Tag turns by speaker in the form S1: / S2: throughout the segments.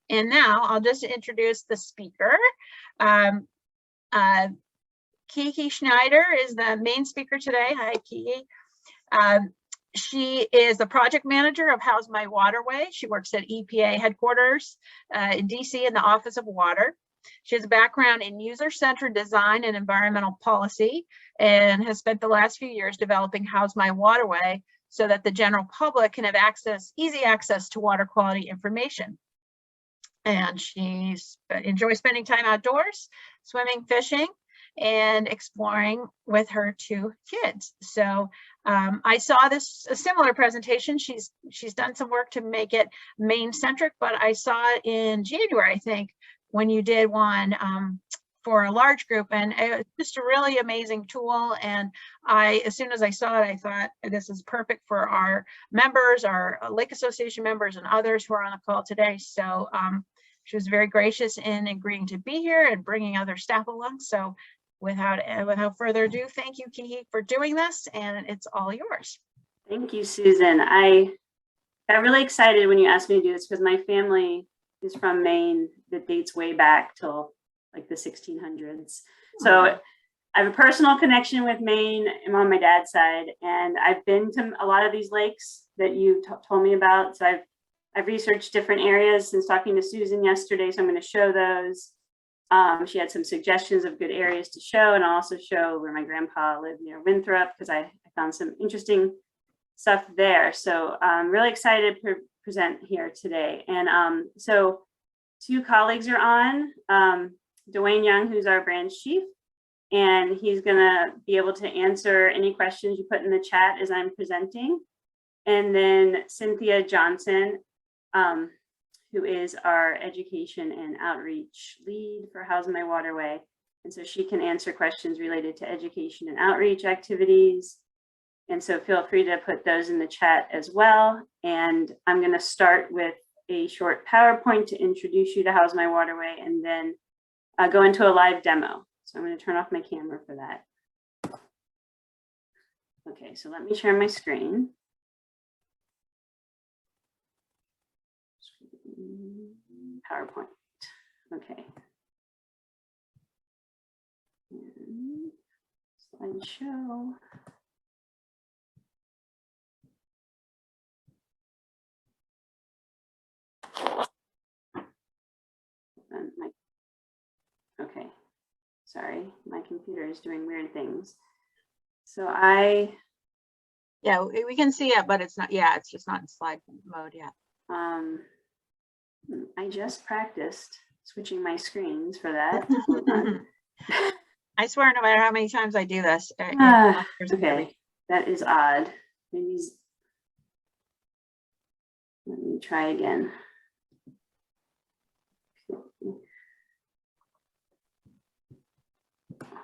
S1: And now I'll just introduce the speaker. Kiki Schneider is the main speaker today. Hi, Kiki. She is the project manager of How's My Waterway. She works at EPA headquarters in DC in the Office of Water. She has a background in user-centered design and environmental policy and has spent the last few years developing How's My Waterway so that the general public can have easy access to water quality information. And she enjoys spending time outdoors, swimming, fishing, and exploring with her 2 kids. So I saw a similar presentation. She's done some work to make it Maine-centric, but I saw it in January, I think, when you did one for a large group, and it was just a really amazing tool. And as soon as I saw it, I thought this is perfect for our members, our Lake Association members, and others who are on the call today. So she was very gracious in agreeing to be here and bringing other staff along. So without further ado, thank you, Kiki, for doing this, and it's all yours.
S2: Thank you, Susan. I got really excited when you asked me to do this because my family is from Maine that dates way back till like the 1600s. So I have a personal connection with Maine. I'm on my dad's side, and I've been to a lot of these lakes that you told me about. So I've researched different areas since talking to Susan yesterday, so I'm going to show those. She had some suggestions of good areas to show, and I'll also show where my grandpa lived near Winthrop because I found some interesting stuff there. So I'm really excited to present here today. And so 2 colleagues are on, Dwayne Young, who's our branch chief, and he's going to be able to answer any questions you put in the chat as I'm presenting. And then Cynthia Johnson, who is our education and outreach lead for How's My Waterway. And so she can answer questions related to education and outreach activities. And so feel free to put those in the chat as well. And I'm going to start with a short PowerPoint to introduce you to How's My Waterway, and then go into a live demo. So I'm going to turn off my camera for that. Okay, so let me share my screen. PowerPoint. Okay. And slideshow. Okay. Sorry, my computer is doing weird things. So
S1: yeah, we can see it, but it's not. Yeah, it's just not in slide mode yet.
S2: I just practiced switching my screens for that.
S1: I swear, no matter how many times I do this.
S2: Okay, that is odd. Maybe let me try again.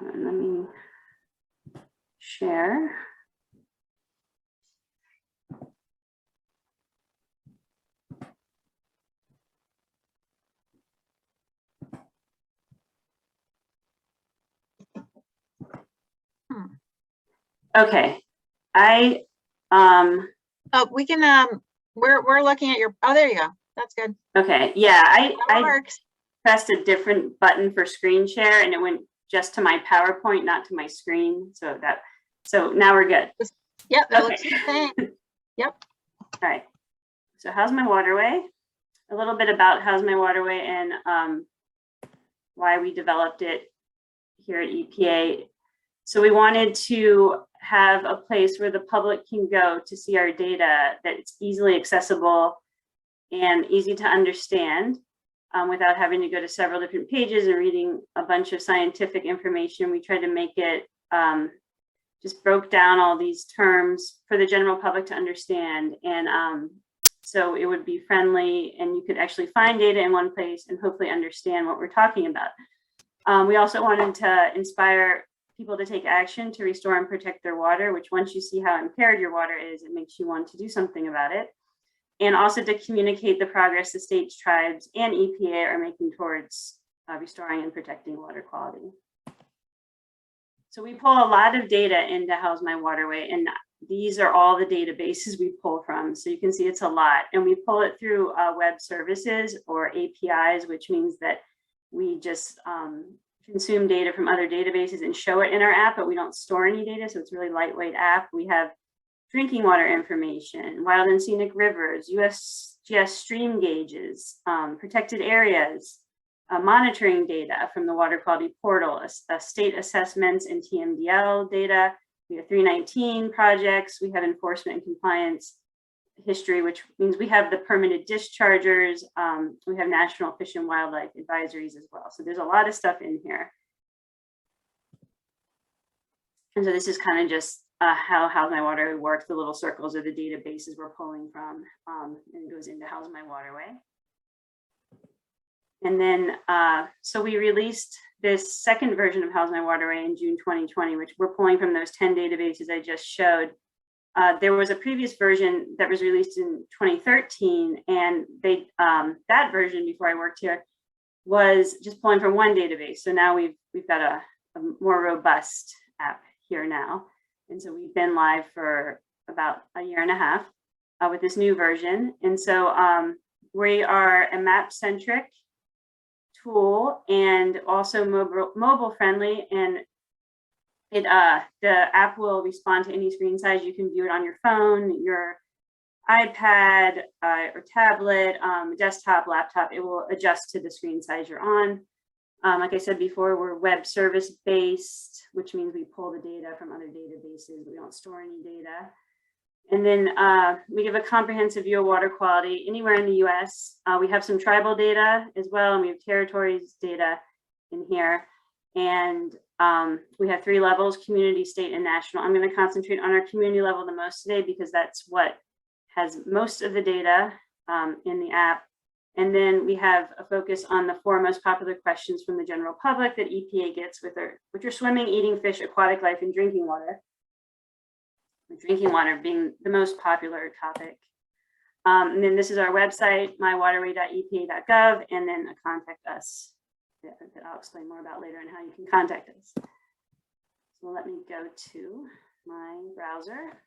S2: Let me share. Okay,
S1: oh, we can we're looking at your, oh, there you go. That's good.
S2: Okay, yeah, I
S1: works.
S2: Pressed a different button for screen share and it went just to my PowerPoint, not to my screen. So now we're good.
S1: Yep, that
S2: okay.
S1: looks the same. Yep.
S2: All right. So How's My Waterway? A little bit about How's My Waterway and why we developed it here at EPA. So we wanted to have a place where the public can go to see our data that's easily accessible and easy to understand without having to go to several different pages and reading a bunch of scientific information. We tried to make it, just broke down all these terms for the general public to understand. And so it would be friendly and you could actually find data in one place and hopefully understand what we're talking about. We also wanted to inspire people to take action to restore and protect their water, which once you see how impaired your water is, it makes you want to do something about it. And also to communicate the progress the states, tribes, and EPA are making towards restoring and protecting water quality. So we pull a lot of data into How's My Waterway, and these are all the databases we pull from. So you can see it's a lot. And we pull it through web services or APIs, which means that we just consume data from other databases and show it in our app, but we don't store any data. So it's a really lightweight app. We have drinking water information, wild and scenic rivers, USGS stream gauges, protected areas, monitoring data from the water quality portal, state assessments and TMDL data. We have 319 projects. We have enforcement and compliance history, which means we have the permitted dischargers. We have national fish and wildlife advisories as well. So there's a lot of stuff in here. And so this is kind of just how How's My Waterway works. The little circles are the databases we're pulling from, and it goes into How's My Waterway. And then, so we released this second version of How's My Waterway in June 2020, which we're pulling from those 10 databases I just showed. There was a previous version that was released in 2013, and they that version before I worked here was just pulling from one database. So now we've got a more robust app here now. And so we've been live for about a year and a half with this new version. And so we are a map-centric tool and also mobile friendly, and it the app will respond to any screen size. You can view it on your phone, your iPad or tablet, desktop, laptop. It will adjust to the screen size you're on. Like I said before, we're web service based, which means we pull the data from other databases. We don't store any data. And then we give a comprehensive view of water quality anywhere in the US. We have some tribal data as well, and we have territories data in here. And we have 3 levels: community, state, and national. I'm going to concentrate on our community level the most today because that's what has most of the data in the app. And then we have a focus on the 4 most popular questions from the general public that EPA gets which are swimming, eating fish, aquatic life, and drinking water. Drinking water being the most popular topic. And then this is our website, mywaterway.epa.gov, and then a contact us that I'll explain more about later and how you can contact us. So let me go to my browser.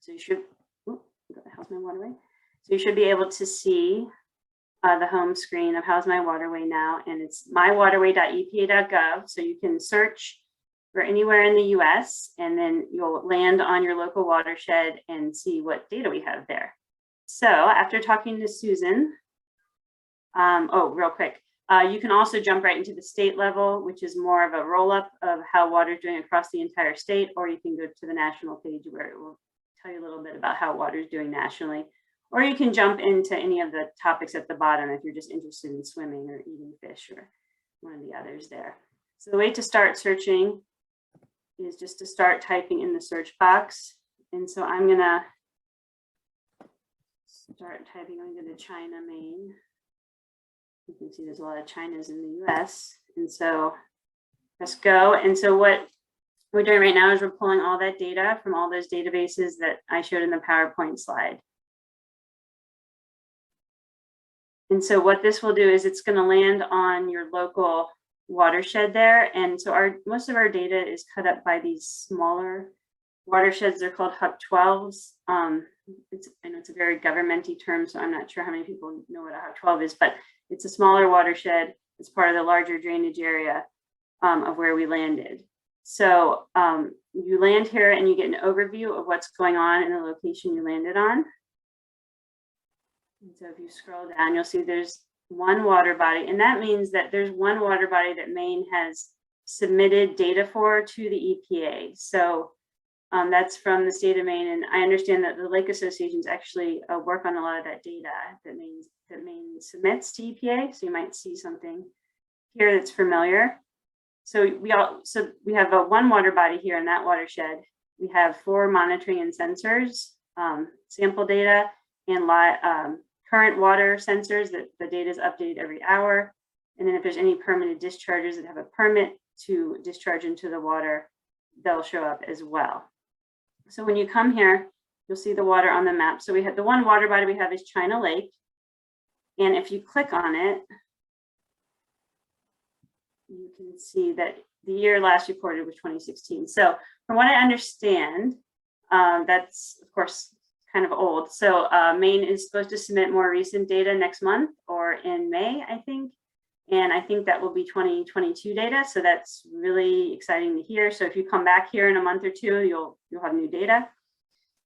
S2: So you should, How's My Waterway? So you should be able to see the home screen of How's My Waterway now, and it's mywaterway.epa.gov. So you can search for anywhere in the US, and then you'll land on your local watershed and see what data we have there. So after talking to Susan, real quick, you can also jump right into the state level, which is more of a roll-up of how water is doing across the entire state, or you can go to the national page where it will tell you a little bit about how water is doing nationally. Or you can jump into any of the topics at the bottom if you're just interested in swimming or eating fish or one of the others there. So the way to start searching is just to start typing in the search box. And so I'm gonna start typing, I'm gonna go to China, Maine. You can see there's a lot of Chinas in the US. And so let's go. And so what we're doing right now is we're pulling all that data from all those databases that I showed in the PowerPoint slide. And so what this will do is it's going to land on your local watershed there. And so most of our data is cut up by these smaller watersheds. They're called HUC 12s. I know it's a very governmenty term, so I'm not sure how many people know what a HUC 12 is, but it's a smaller watershed. It's part of the larger drainage area of where we landed. So you land here and you get an overview of what's going on in the location you landed on. And so if you scroll down, you'll see there's one water body, and that means that there's one water body that Maine has submitted data for to the EPA. So that's from the state of Maine, and I understand that the lake associations actually work on a lot of that data that Maine submits to EPA. So you might see something here that's familiar. So we have one water body here in that watershed. We have 4 monitoring and sensors, sample data, and current water sensors that the data is updated every hour. And then if there's any permitted dischargers that have a permit to discharge into the water, they'll show up as well. So when you come here, you'll see the water on the map. So we have the one water body we have is China Lake. And if you click on it, you can see that the year last reported was 2016. So from what I understand, That's, of course, kind of old. So Maine is supposed to submit more recent data next month or in May, I think. And I think that will be 2022 data. So that's really exciting to hear. So if you come back here in a month or two, you'll have new data.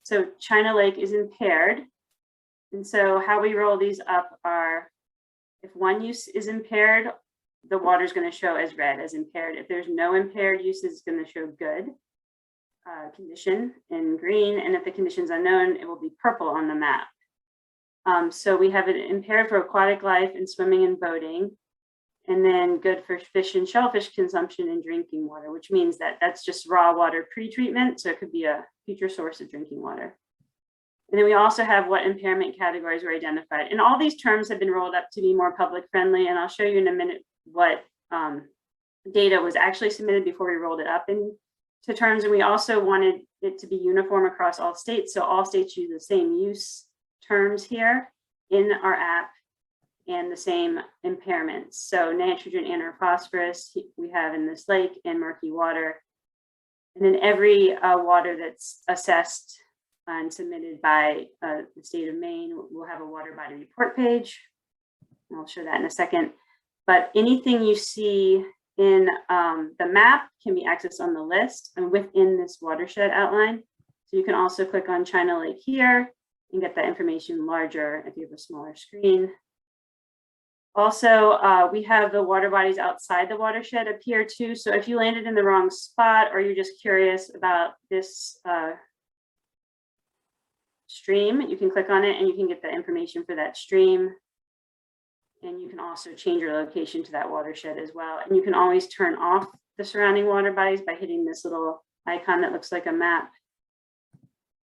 S2: So China Lake is impaired. And so how we roll these up are, if one use is impaired, the water is going to show as red, as impaired. If there's no impaired use, it's going to show good condition in green. And if the condition is unknown, it will be purple on the map. So we have it impaired for aquatic life and swimming and boating, and then good for fish and shellfish consumption and drinking water, which means that that's just raw water pre-treatment. So it could be a future source of drinking water. And then we also have what impairment categories were identified. And all these terms have been rolled up to be more public friendly. And I'll show you in a minute what data was actually submitted before we rolled it up into terms. And we also wanted it to be uniform across all states. So all states use the same use terms here in our app and the same impairments. So nitrogen and or phosphorus we have in this lake and murky water. And then every water that's assessed and submitted by the state of Maine will have a water body report page. I'll show that in a second. But anything you see in the map can be accessed on the list and within this watershed outline. So you can also click on China Lake here and get that information larger if you have a smaller screen. Also, we have the water bodies outside the watershed appear too. So if you landed in the wrong spot or you're just curious about this stream, you can click on it and you can get the information for that stream. And you can also change your location to that watershed as well. And you can always turn off the surrounding water bodies by hitting this little icon that looks like a map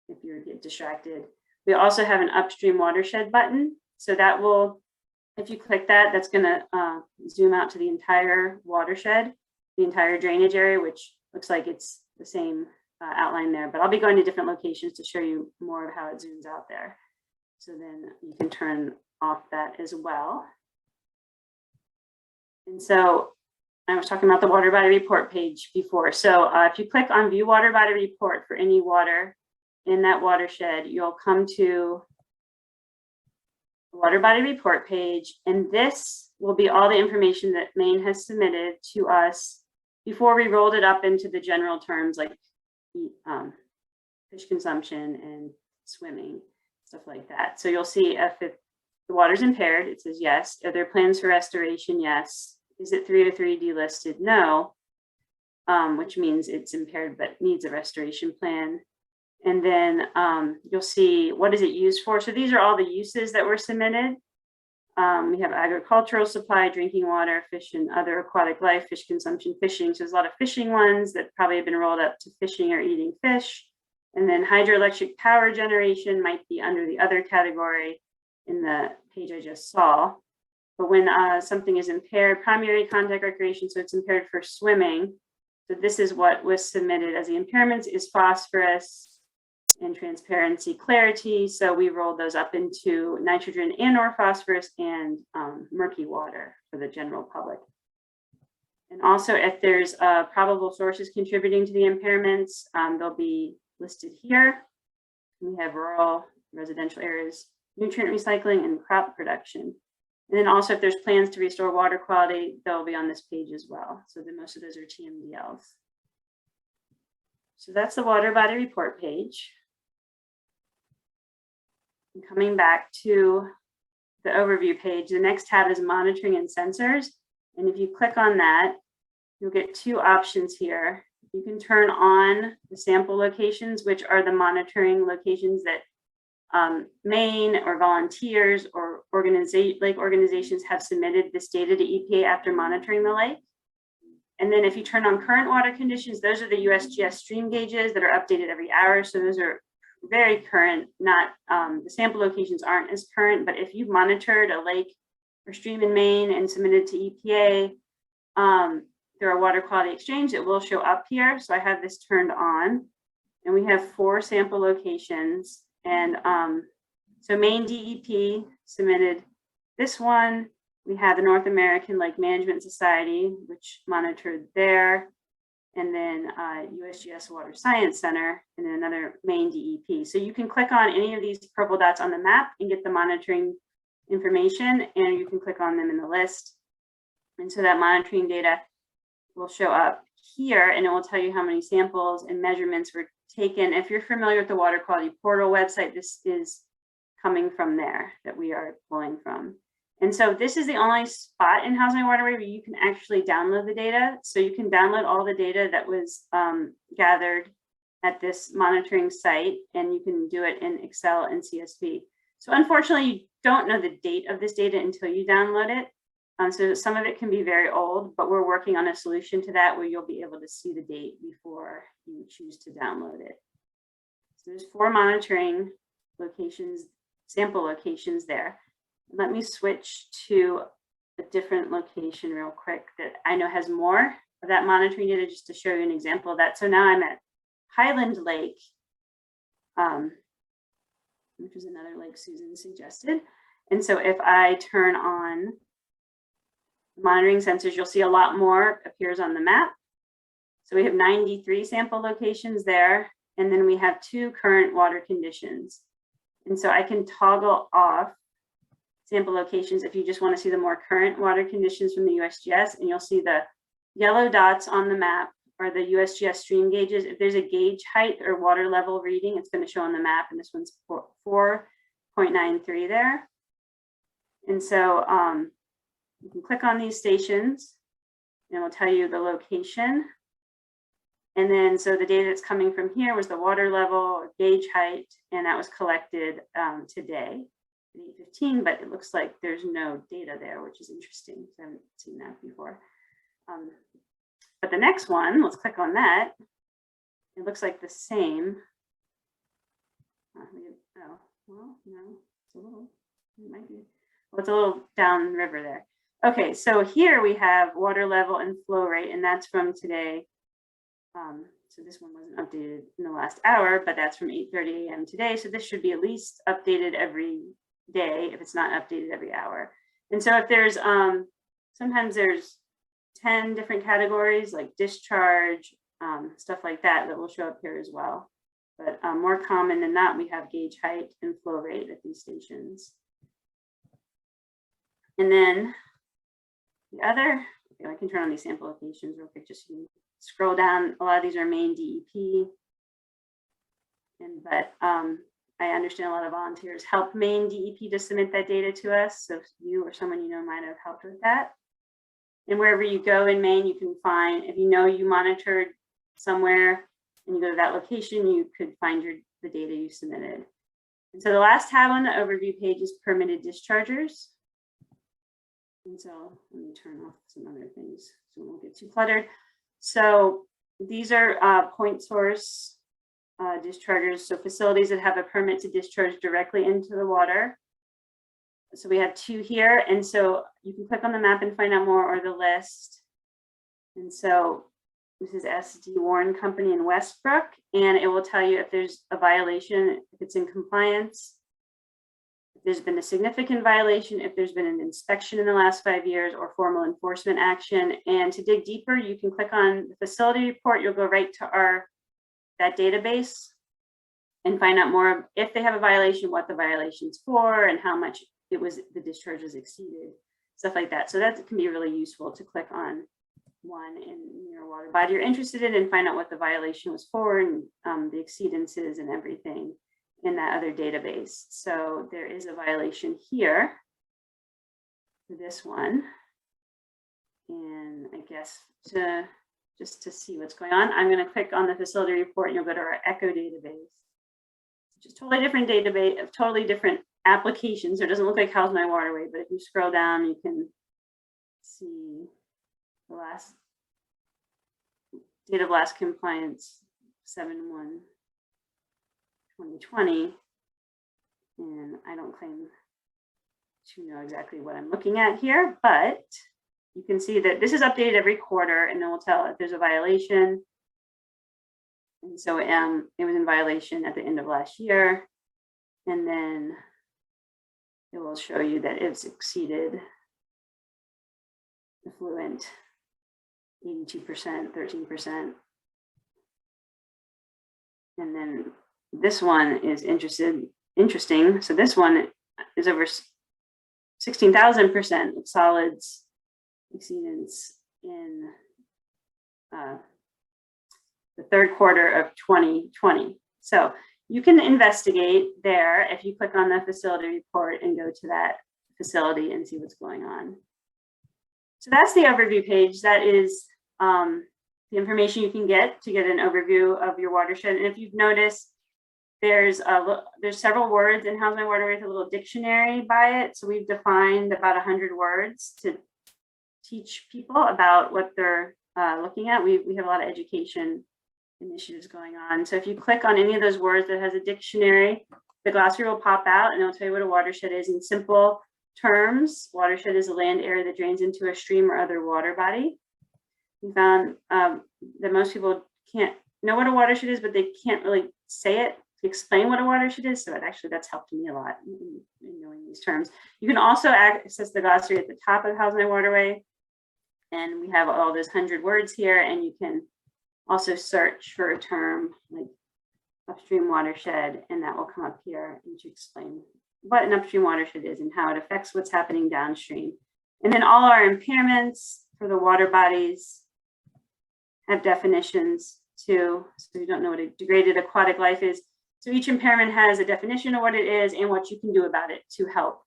S2: if you get distracted. We also have an Upstream Watershed button. So that will, if you click that, that's going to zoom out to the entire watershed, the entire drainage area, which looks like it's the same outline there. But I'll be going to different locations to show you more of how it zooms out there. So then you can turn off that as well. And so I was talking about the water body report page before. So if you click on view water body report for any water in that watershed, you'll come to the water body report page. And this will be all the information that Maine has submitted to us before we rolled it up into the general terms like fish consumption and swimming, stuff like that. So you'll see if the water's impaired, it says yes. Are there plans for restoration? Yes. Is it 303 delisted? No, which means it's impaired but needs a restoration plan. And then you'll see what is it used for. So these are all the uses that were submitted. We have agricultural supply, drinking water, fish and other aquatic life, fish consumption, fishing. So there's a lot of fishing ones that probably have been rolled up to fishing or eating fish. And then hydroelectric power generation might be under the other category in the page I just saw. But when something is impaired, primary contact recreation, so it's impaired for swimming. So this is what was submitted as the impairments is phosphorus and transparency, clarity. So we rolled those up into nitrogen and or phosphorus and murky water for the general public. And also if there's probable sources contributing to the impairments, they'll be listed here. We have rural residential areas, nutrient recycling and crop production. And then also if there's plans to restore water quality, they'll be on this page as well. So then most of those are TMDLs. So that's the water body report page. And coming back to the overview page, the next tab is monitoring and sensors. And if you click on that, you'll get two options here. You can turn on the sample locations, which are the monitoring locations that Maine or volunteers or lake organizations have submitted this data to EPA after monitoring the lake. And then if you turn on current water conditions, those are the USGS stream gauges that are updated every hour. So those are very current, not the sample locations aren't as current, but if you've monitored a lake or stream in Maine and submitted to EPA through our water quality exchange, it will show up here. So I have this turned on and we have 4 sample locations. And so Maine DEP submitted this one. We have the North American Lake Management Society, which monitored there. and then USGS Water Science Center, and then another Maine DEP. So you can click on any of these purple dots on the map and get the monitoring information, and you can click on them in the list. And so that monitoring data will show up here, and it will tell you how many samples and measurements were taken. If you're familiar with the Water Quality Portal website, this is coming from there that we are pulling from. And so this is the only spot in How's My Waterway where you can actually download the data. So you can download all the data that was gathered at this monitoring site, and you can do it in Excel and CSV. So unfortunately, you don't know the date of this data until you download it. So some of it can be very old, but we're working on a solution to that where you'll be able to see the date before you choose to download it. So there's 4 monitoring locations, sample locations there. Let me switch to a different location real quick that I know has more of that monitoring data, just to show you an example of that. So now I'm at Highland Lake, which is another lake Susan suggested. And so if I turn on monitoring sensors, you'll see a lot more appears on the map. So we have 93 sample locations there, and then we have 2 current water conditions. And so I can toggle off sample locations if you just want to see the more current water conditions from the USGS, and you'll see the yellow dots on the map are the USGS stream gauges. If there's a gauge height or water level reading, it's going to show on the map, and this one's 4.93 there. And so you can click on these stations, and it will tell you the location. And then, so the data that's coming from here was the water level or gauge height, and that was collected today at 8:15, but it looks like there's no data there, which is interesting. I haven't seen that before. But the next one, let's click on that. It looks like the same. Oh, well, no, it's a little, it might be, well, it's a little downriver there. Okay, so here we have water level and flow rate, and that's from today. So this one wasn't updated in the last hour, but that's from 8:30 a.m. today. So this should be at least updated every day if it's not updated every hour. And so if there's, sometimes there's 10 different categories like discharge, stuff like that, that will show up here as well. But more common than not, we have gauge height and flow rate at these stations. And then the other, okay, I can turn on these sample locations real quick, just so you can scroll down. A lot of these are Maine DEP. But I understand a lot of volunteers help Maine DEP to submit that data to us. So if you or someone you know might have helped with that. And wherever you go in Maine, you can find, if you know you monitored somewhere and you go to that location, you could find the data you submitted. And so the last tab on the overview page is permitted dischargers. And so let me turn off some other things so we won't get too cluttered. So these are point source dischargers, so facilities that have a permit to discharge directly into the water. So we have 2 here, and so you can click on the map and find out more, or the list. And so this is SD Warren Company in Westbrook, and it will tell you if there's a violation, if it's in compliance, if there's been a significant violation, if there's been an inspection in the last 5 years, or formal enforcement action. And to dig deeper, you can click on the facility report. You'll go right to that database and find out more if they have a violation, what the violation's for, and how much the discharge was exceeded, stuff like that. So that can be really useful to click on one in your water body you're interested in and find out what the violation was for, and the exceedances and everything in that other database. So there is a violation here for this one. And I guess just to see what's going on, I'm going to click on the facility report, and you'll go to our ECHO database, which is totally different database of totally different applications. So it doesn't look like How's My Waterway, but if you scroll down, you can see the last date of last compliance, 7/1/2020. And I don't claim to know exactly what I'm looking at here, but you can see that this is updated every quarter, and then we'll tell if there's a violation. And so it was in violation at the end of last year. And then it will show you that it's exceeded effluent 82%, 13%. And then this one is interesting. So this one is over 16,000% of solids exceedance in the third quarter of 2020. So you can investigate there if you click on the facility report and go to that facility and see what's going on. So that's the overview page. That is the information you can get to get an overview of your watershed. And if you've noticed, there's several words in How's My Waterway with a little dictionary by it. So we've defined about 100 words to teach people about what they're looking at. We have a lot of education initiatives going on. So if you click on any of those words that has a dictionary, the glossary will pop out and it'll tell you what a watershed is in simple terms. Watershed is a land area that drains into a stream or other water body. We found that most people can't know what a watershed is, but they can't really say it to explain what a watershed is. So that's helped me a lot in knowing these terms. You can also access the glossary at the top of How's My Waterway. And we have all those 100 words here, and you can also search for a term like upstream watershed, and that will come up here and to explain what an upstream watershed is and how it affects what's happening downstream. And then all our impairments for the water bodies have definitions too. So you don't know what a degraded aquatic life is. So each impairment has a definition of what it is and what you can do about it to help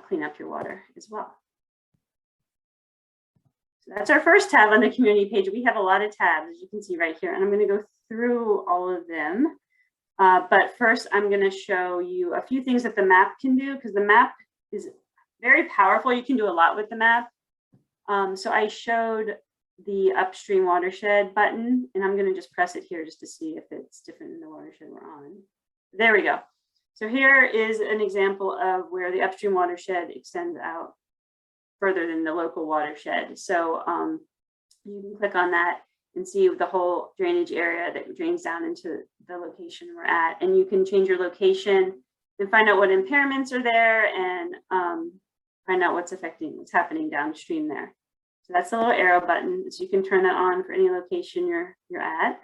S2: clean up your water as well. So that's our first tab on the community page. We have a lot of tabs, as you can see right here, and I'm going to go through all of them. But first, I'm going to show you a few things that the map can do, because the map is very powerful. You can do a lot with the map. So I showed the upstream watershed button, and I'm going to just press it here just to see if it's different in the watershed we're on. There we go. So here is an example of where the upstream watershed extends out further than the local watershed. So you can click on that and see the whole drainage area that drains down into the location we're at. And you can change your location and find out what impairments are there and find out what's happening downstream there. So that's the little arrow button. So you can turn that on for any location you're at.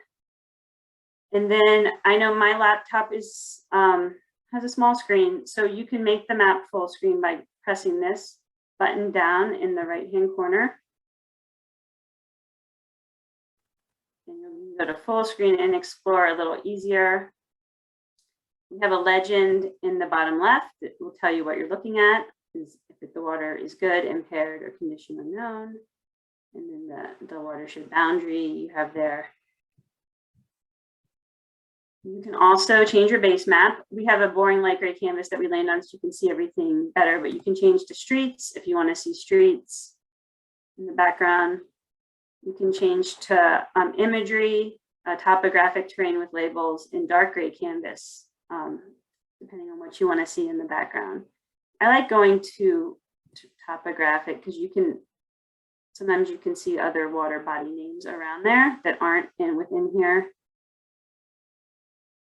S2: And then I know my laptop is has a small screen, so you can make the map full screen by pressing this button down in the right-hand corner. And you'll go to full screen and explore a little easier. We have a legend in the bottom left that will tell you what you're looking at, is if the water is good, impaired, or condition unknown. And then the watershed boundary you have there. You can also change your base map. We have a boring light gray canvas that we land on so you can see everything better, but you can change to streets if you want to see streets in the background. You can change to imagery, topographic terrain with labels in dark gray canvas, depending on what you want to see in the background. I like going to topographic because sometimes you can see other water body names around there that aren't within here.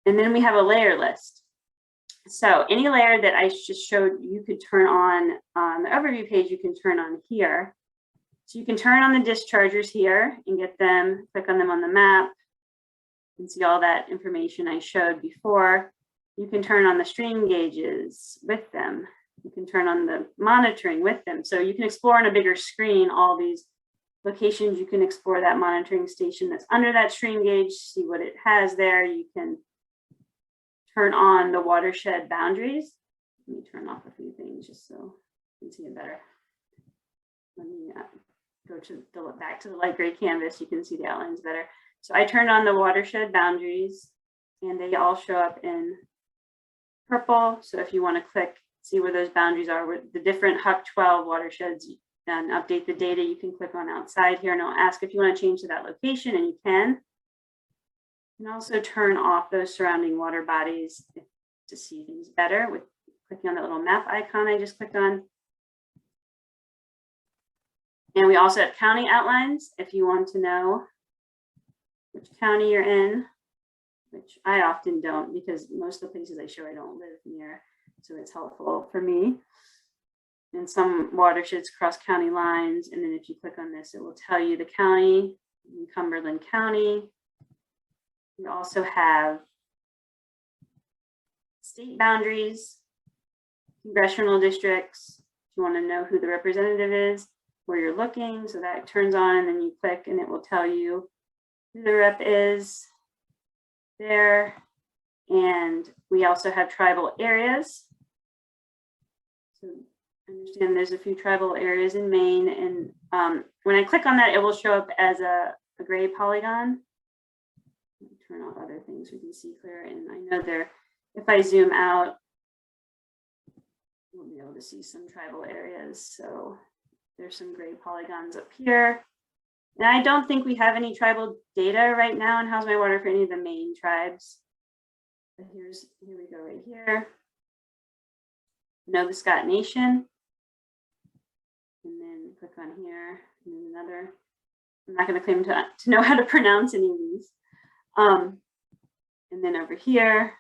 S2: And then we have a layer list. So any layer that I just showed, you could turn on the overview page, you can turn on here. So you can turn on the dischargers here and get them, click on them on the map and see all that information I showed before. You can turn on the stream gauges with them. You can turn on the monitoring with them. So you can explore on a bigger screen all these locations. You can explore that monitoring station that's under that stream gauge, see what it has there. You can turn on the watershed boundaries. Let me turn off a few things just so you can see it better. Let me go back to the light gray canvas. You can see the outlines better. So I turned on the watershed boundaries and they all show up in purple. So if you want to click, see where those boundaries are with the different HUC 12 watersheds and update the data, you can click on outside here and it'll ask if you want to change to that location, and you can. You can also turn off those surrounding water bodies to see things better with clicking on that little map icon I just clicked on. And we also have county outlines if you want to know which county you're in, which I often don't because most of the places I show I don't live near, so it's helpful for me. and some watersheds cross county lines. And then if you click on this, it will tell you the county, in Cumberland County. We also have state boundaries, congressional districts. If you want to know who the representative is, where you're looking, so that turns on, and then you click and it will tell you who the rep is there. And we also have tribal areas. So I understand there's a few tribal areas in Maine, and when I click on that, it will show up as a gray polygon. Turn off other things we can see clear, and I know there, if I zoom out, we'll be able to see some tribal areas. So there's some gray polygons up here. And I don't think we have any tribal data right now in How's My Water for any of the main tribes. But here we go right here. Nova Scott Nation. And then click on here, and then another. I'm not going to claim to know how to pronounce any of these. And then over here,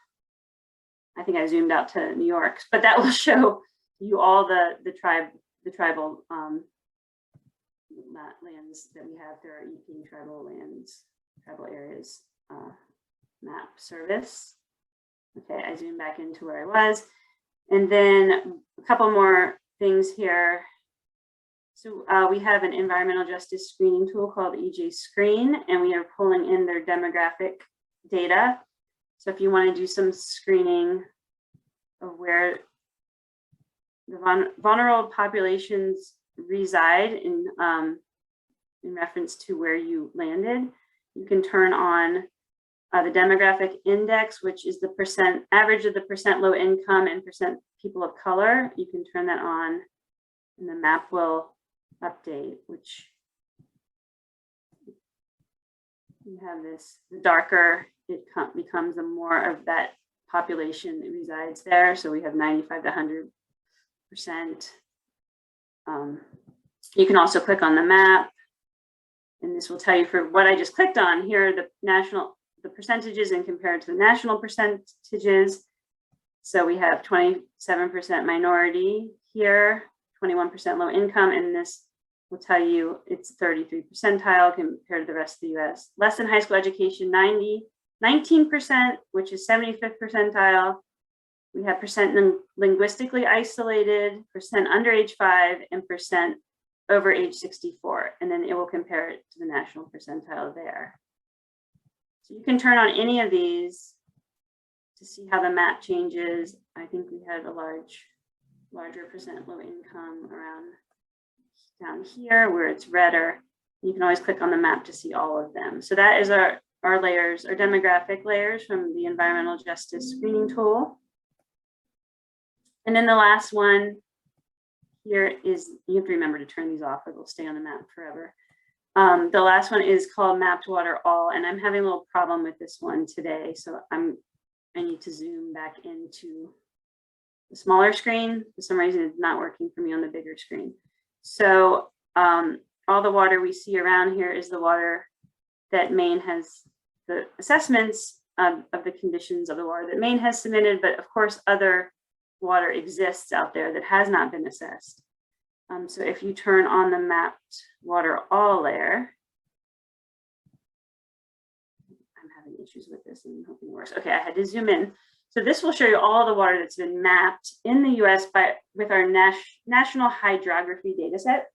S2: I think I zoomed out to New York, but that will show you all the tribal lands that we have through our EP tribal lands, tribal areas map service. Okay, I zoomed back into where I was. And then a couple more things here. So we have an environmental justice screening tool called EJ Screen, and we are pulling in their demographic data. So if you want to do some screening of where the vulnerable populations reside in reference to where you landed, you can turn on the demographic index, which is the average of the percent low income and percent people of color. You can turn that on, and the map will update, which you have this, the darker it becomes, the more of that population that resides there. So we have 95 to 100%. You can also click on the map, and this will tell you for what I just clicked on. Here are the percentages and compared to the national percentages. So we have 27% minority here, 21% low income, and this will tell you it's 33 percentile compared to the rest of the US. Less than high school education, 19%, which is 75th percentile. We have percent linguistically isolated, percent under age 5, and percent over age 64. And then it will compare it to the national percentile there. So you can turn on any of these to see how the map changes. I think we had a larger percent low income around down here where it's redder. You can always click on the map to see all of them. So that is our layers, our demographic layers from the environmental justice screening tool. And then the last one here is, you have to remember to turn these off or they'll stay on the map forever. The last one is called Mapped Water All, and I'm having a little problem with this one today. So I need to zoom back into the smaller screen. For some reason, it's not working for me on the bigger screen. So all the water we see around here is the water that Maine has, the assessments of the conditions of the water that Maine has submitted, but of course other water exists out there that has not been assessed. So if you turn on the Mapped Water All layer, I'm having issues with this and hoping it works. Okay, I had to zoom in. So this will show you all the water that's been mapped in the US with our national hydrography data set.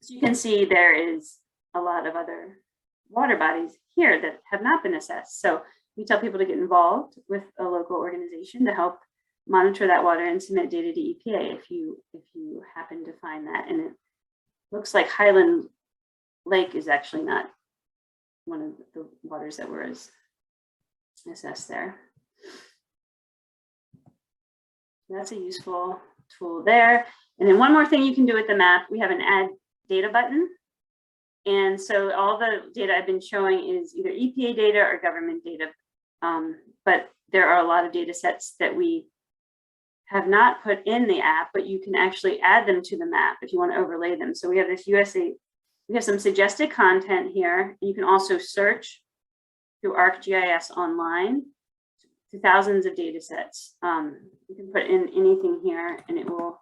S2: So you can see there is a lot of other water bodies here that have not been assessed. So we tell people to get involved with a local organization to help monitor that water and submit data to EPA if you happen to find that. And it looks like Highland Lake is actually not one of the waters that were assessed there. That's a useful tool there. And then one more thing you can do with the map, we have an add data button. And so all the data I've been showing is either EPA data or government data. But there are a lot of data sets that we have not put in the app, but you can actually add them to the map if you want to overlay them. So we have this USA, we have some suggested content here. You can also search through ArcGIS online to thousands of data sets. You can put in anything here and it will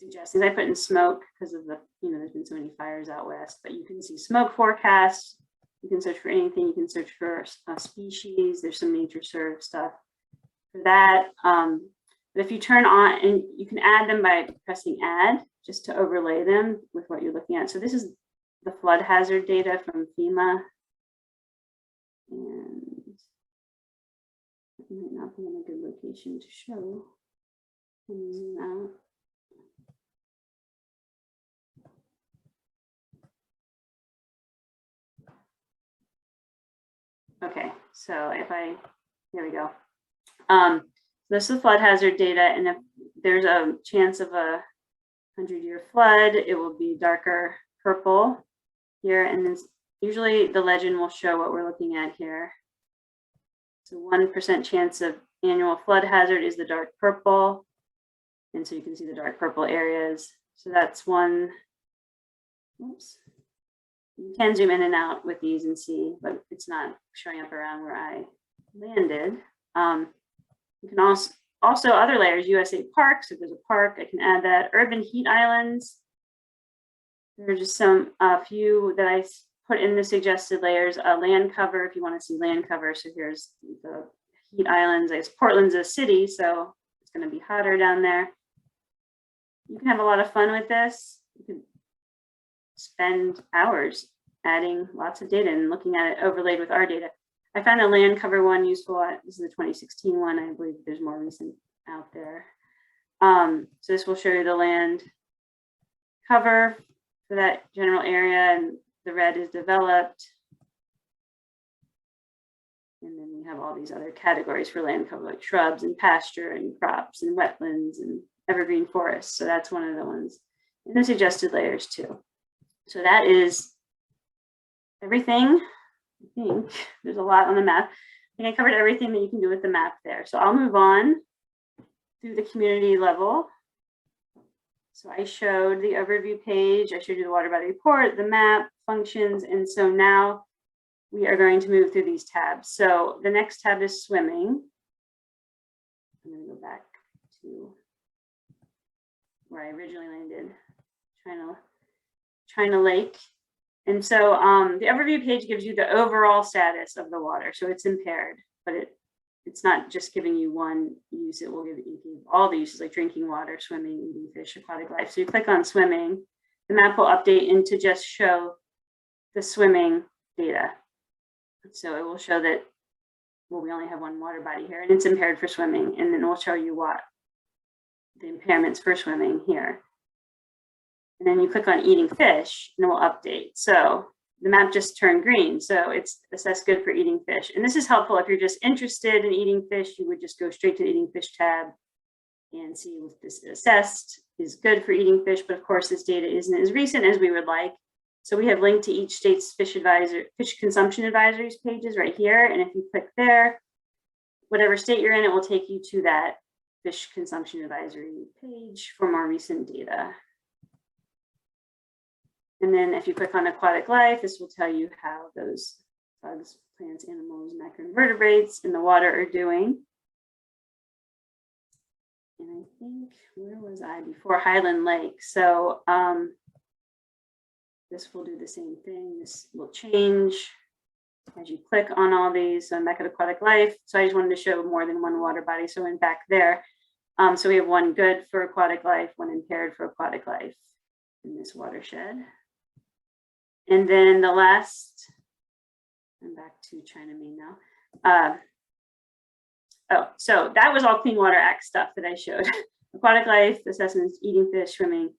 S2: suggestions. I put in smoke because of the, there's been so many fires out west, but you can see smoke forecasts. You can search for anything. You can search for species. There's some nature serve stuff for that. But if you turn on, and you can add them by pressing add, just to overlay them with what you're looking at. So this is the flood hazard data from FEMA. And it might not be in a good location to show. Let me zoom out. Okay, so here we go. This is the flood hazard data, and if there's a chance of a 100-year flood, it will be darker purple here, and then usually the legend will show what we're looking at here. So 1% chance of annual flood hazard is the dark purple, and so you can see the dark purple areas. So that's one. Oops. You can zoom in and out with these and see, but it's not showing up around where I landed. You can also other layers, USA parks. If there's a park, I can add that. Urban heat islands. There are just a few that I put in the suggested layers. Land cover, if you want to see land cover. So here's the heat islands. I guess Portland's a city, so it's going to be hotter down there. You can have a lot of fun with this. You can spend hours adding lots of data and looking at it overlaid with our data. I found the land cover one useful. This is the 2016 one. I believe there's more recent out there. So this will show you the land cover for that general area, and the red is developed. And then we have all these other categories for land cover, like shrubs and pasture and crops and wetlands and evergreen forests. So that's one of the ones in the suggested layers too. So that is everything. I think there's a lot on the map. I think I covered everything that you can do with the map there. So I'll move on through the community level. So I showed the overview page. I showed you the water body report, the map, functions. And so now we are going to move through these tabs. So the next tab is swimming. I'm going to go back to where I originally landed, China Lake. And so the overview page gives you the overall status of the water. So it's impaired, but it's not just giving you one use. It will give you all the uses, like drinking water, swimming, eating fish, aquatic life. So you click on swimming, the map will update and to just show the swimming data. So it will show that, well, we only have one water body here and it's impaired for swimming. And then we'll show you what the impairments for swimming here. And then you click on eating fish and it will update. So the map just turned green. So it's assessed good for eating fish. And this is helpful if you're just interested in eating fish, you would just go straight to the eating fish tab and see if this assessed is good for eating fish. But of course, this data isn't as recent as we would like. So we have linked to each state's fish consumption advisories pages right here. And if you click there, whatever state you're in, it will take you to that fish consumption advisory page for more recent data. And then if you click on aquatic life, this will tell you how those bugs, plants, animals, macroinvertebrates in the water are doing. And I think, where was I before? Highland Lake. So this will do the same thing. This will change as you click on all these. So I'm back at aquatic life. So I just wanted to show more than one water body. So I went back there. So we have one good for aquatic life, one impaired for aquatic life in this watershed. And then the last, I'm back to China, Maine now. So that was all Clean Water Act stuff that I showed. Aquatic life, assessments, eating fish, swimming,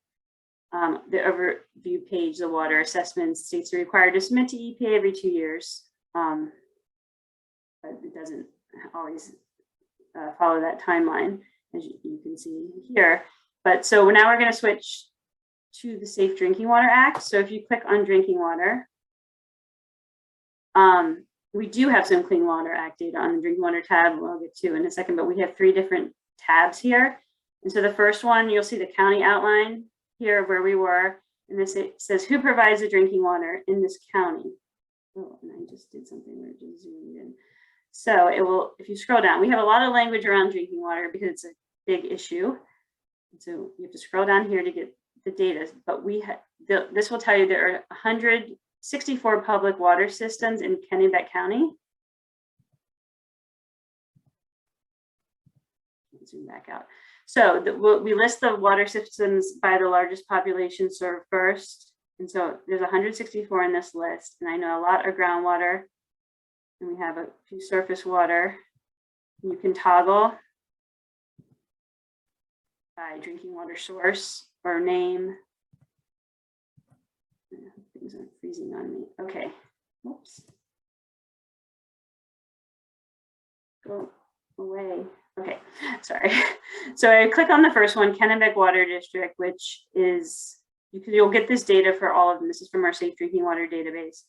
S2: the overview page, the water assessments, states are required to submit to EPA every 2 years. But it doesn't always follow that timeline, as you can see here. But so now we're going to switch to the Safe Drinking Water Act. So if you click on drinking water, we do have some Clean Water Act data on the drinking water tab. We'll get to in a second, but we have 3 different tabs here. And so the first one, you'll see the county outline here where we were. And this says who provides the drinking water in this county. Oh, and I just did something where it just zoomed in. So it will, if you scroll down, we have a lot of language around drinking water because it's a big issue. So you have to scroll down here to get the data, but this will tell you there are 164 public water systems in Kennebec County. Zoom back out. So we list the water systems by the largest population served first. And so there's 164 in this list. And I know a lot are groundwater, and we have a few surface water. You can toggle by drinking water source or name. Things are freezing on me. Okay. Oops. Go away. Okay, sorry. So I click on the first one, Kennebec Water District, which is, you'll get this data for all of them. This is from our Safe Drinking Water database.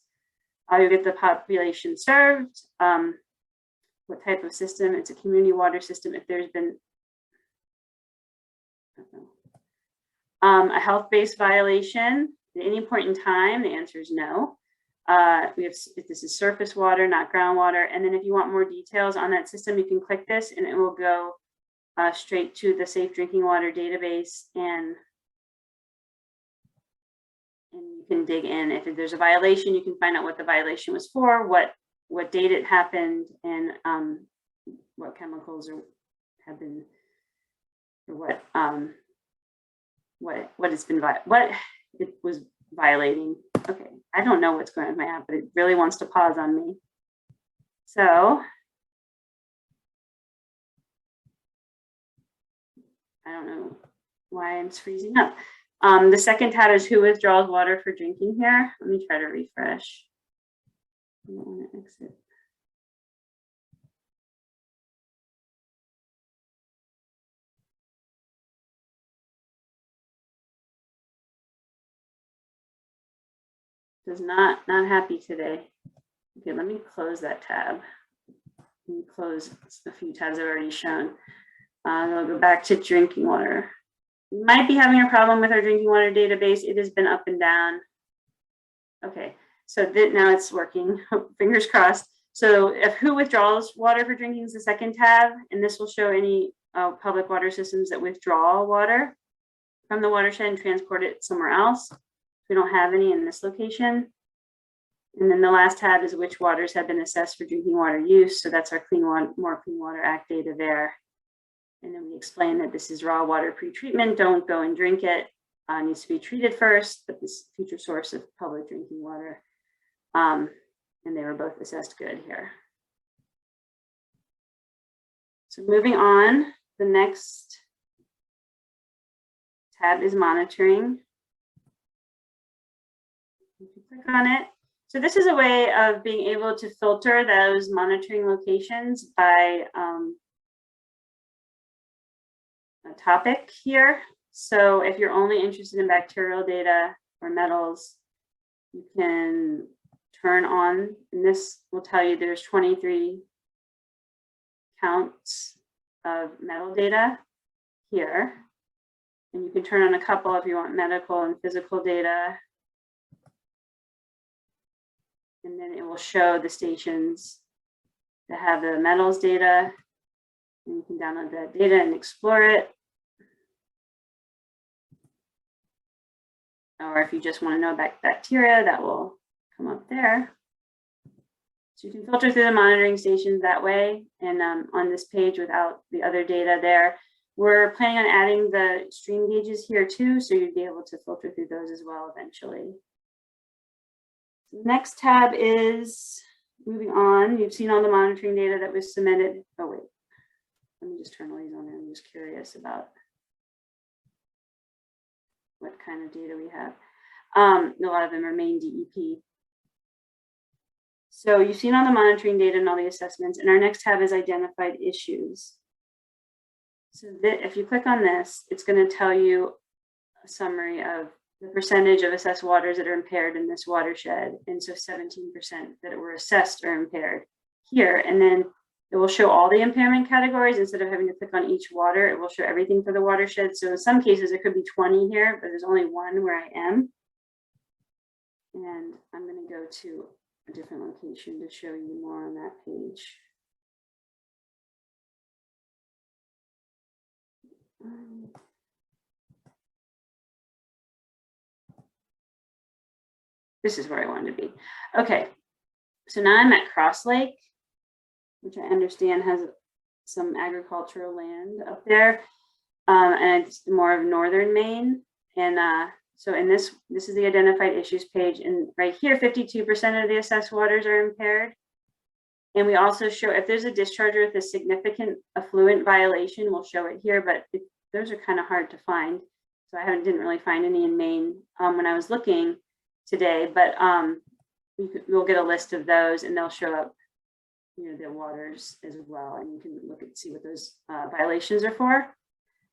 S2: You'll get the population served, what type of system. It's a community water system. If there's been a health-based violation at any point in time, the answer is no. We have, if this is surface water, not groundwater. And then if you want more details on that system, you can click this and it will go straight to the Safe Drinking Water database, and you can dig in. If there's a violation, you can find out what the violation was for, what date it happened, and what chemicals have been, or what it was violating. Okay, I don't know what's going on with my app, but it really wants to pause on me. So I don't know why it's freezing up. The second tab is who withdraws water for drinking here. Let me try to refresh. I don't want to exit. Is not happy today. Okay, let me close that tab. Let me close a few tabs I've already shown. I'll go back to drinking water. We might be having a problem with our drinking water database. It has been up and down. Okay, so now it's working. Fingers crossed. So if who withdraws water for drinking is the second tab, and this will show any public water systems that withdraw water from the watershed and transport it somewhere else. We don't have any in this location. And then the last tab is which waters have been assessed for drinking water use. So that's our More Clean Water Act data there. And then we explain that this is raw water pretreatment. Don't go and drink it. Needs to be treated first, but this future source of public drinking water. And they were both assessed good here. So moving on, the next tab is monitoring. If you click on it, so this is a way of being able to filter those monitoring locations by a topic here. So if you're only interested in bacterial data or metals, you can turn on, and this will tell you there's 23 counts of metal data here. And you can turn on a couple if you want medical and physical data. And then it will show the stations that have the metals data. And you can download that data and explore it. Or if you just want to know about bacteria, that will come up there. So you can filter through the monitoring stations that way. And on this page without the other data there, we're planning on adding the stream gauges here too. So you'd be able to filter through those as well eventually. Next tab is moving on. You've seen all the monitoring data that was submitted. Oh, wait. Let me just turn all these on there. I'm just curious about what kind of data we have. A lot of them are main DEP. So you've seen all the monitoring data and all the assessments. And our next tab is identified issues. So if you click on this, it's going to tell you a summary of the percentage of assessed waters that are impaired in this watershed. And so 17% that were assessed are impaired here. And then it will show all the impairment categories. Instead of having to click on each water, it will show everything for the watershed. So in some cases, it could be 20 here, but there's only one where I am. And I'm going to go to a different location to show you more on that page. this is where I wanted to be. Okay, so now I'm at Cross Lake, which I understand has some agricultural land up there, and it's more of northern Maine. And so in this is the identified issues page, and right here, 52% of the assessed waters are impaired. And we also show if there's a discharger with a significant effluent violation, we'll show it here, but those are kind of hard to find. So I didn't really find any in Maine when I was looking today, but we'll get a list of those, and they'll show up, you know, the waters as well, and you can look and see what those violations are for.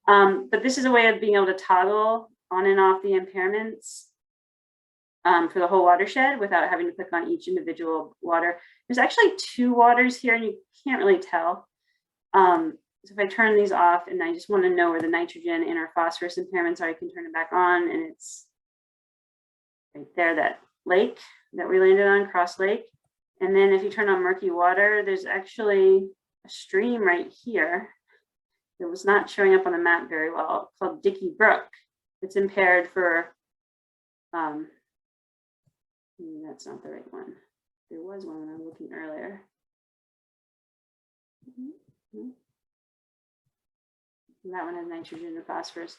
S2: But this is a way of being able to toggle on and off the impairments for the whole watershed without having to click on each individual water. There's actually 2 waters here, and you can't really tell. So if I turn these off and I just want to know where the nitrogen and our phosphorus impairments are, I can turn it back on, and it's right there, that lake that we landed on, Cross Lake. And then if you turn on murky water, there's actually a stream right here that was not showing up on the map very well, called Dickey Brook. It's impaired for, that's not the right one. There was one when I was looking earlier. That one has nitrogen and phosphorus.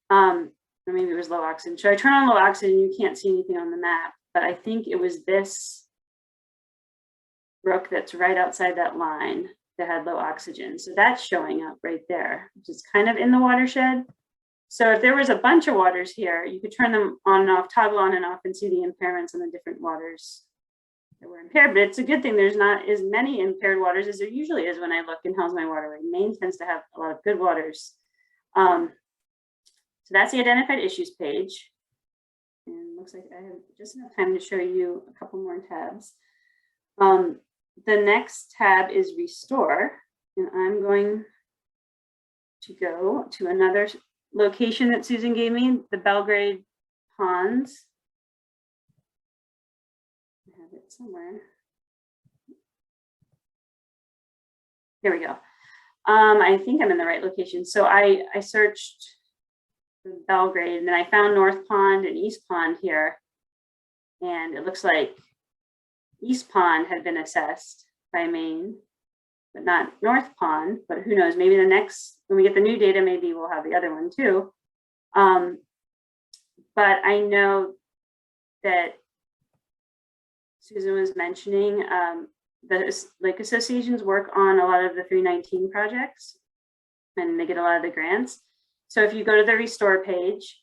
S2: Or maybe it was low oxygen. So I turn on low oxygen, you can't see anything on the map, but I think it was this brook that's right outside that line that had low oxygen. So that's showing up right there, which is kind of in the watershed. So if there was a bunch of waters here, you could turn them on and off, toggle on and off, and see the impairments on the different waters that were impaired. But it's a good thing there's not as many impaired waters as there usually is when I look in How's My Waterway. Maine tends to have a lot of good waters. So that's the identified issues page. And looks like I have just enough time to show you a couple more tabs. The next tab is Restore, and I'm going to go to another location that Susan gave me, the Belgrade Ponds. I have it somewhere. Here we go. I think I'm in the right location. So I searched for Belgrade, and then I found North Pond and East Pond here. And it looks like East Pond had been assessed by Maine, but not North Pond. But who knows, maybe the next, when we get the new data, maybe we'll have the other one too. But I know that Susan was mentioning the lake associations work on a lot of the 319 projects, and they get a lot of the grants. So if you go to the Restore page,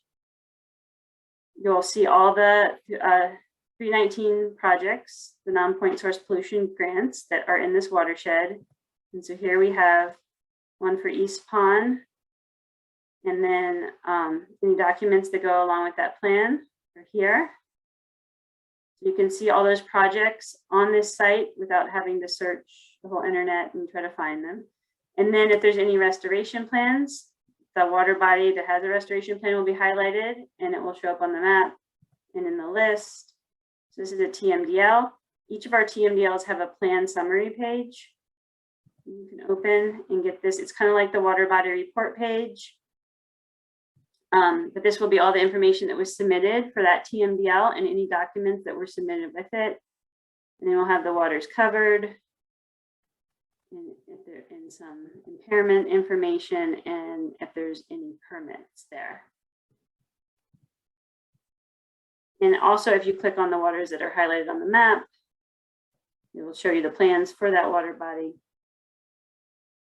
S2: you'll see all the 319 projects, the non-point source pollution grants that are in this watershed. And so here we have one for East Pond, and then any documents that go along with that plan are here. You can see all those projects on this site without having to search the whole internet and try to find them. And then if there's any restoration plans, the water body that has a restoration plan will be highlighted, and it will show up on the map and in the list. So this is a TMDL. Each of our TMDLs have a plan summary page. You can open and get this. It's kind of like the water body report page. But this will be all the information that was submitted for that TMDL and any documents that were submitted with it. And then we'll have the waters covered, and if there in some impairment information, and if there's any permits there. And also, if you click on the waters that are highlighted on the map, it will show you the plans for that water body.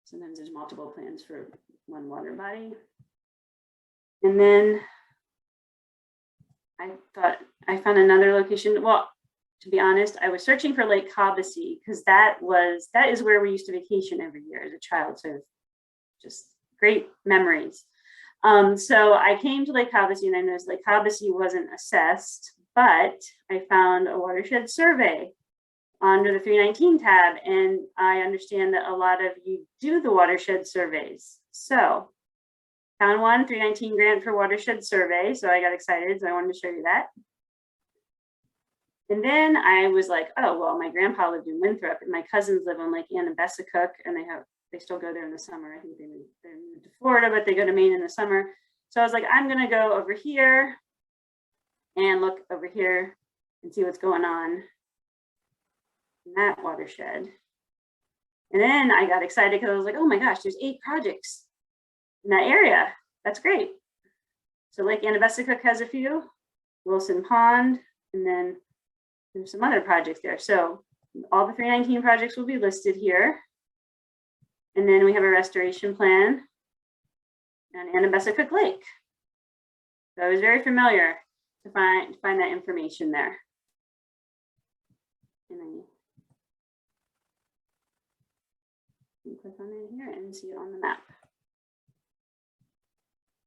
S2: Sometimes there's multiple plans for one water body. And then I thought I found another location. Well, to be honest, I was searching for Lake Havasu because that is where we used to vacation every year as a child. So just great memories. So I came to Lake Havasu, and I noticed Lake Havasu wasn't assessed, but I found a watershed survey under the 319 tab, and I understand that a lot of you do the watershed surveys. So found one 319 grant for watershed survey. So I got excited. So I wanted to show you that. And then I was like, oh, well, my grandpa lived in Winthrop, and my cousins live on Lake Annabessacook, and they still go there in the summer. I think they moved to Florida, but they go to Maine in the summer. So I was like, I'm going to go over here and look over here and see what's going on in that watershed. And then I got excited because I was like, oh my gosh, there's 8 projects in that area. That's great. So Lake Anabesicook has a few, Wilson Pond, and then there's some other projects there. So all the 319 projects will be listed here. And then we have a restoration plan on Anabesicook Lake. So I was very familiar to find that information there. And I can click on it here and see it on the map.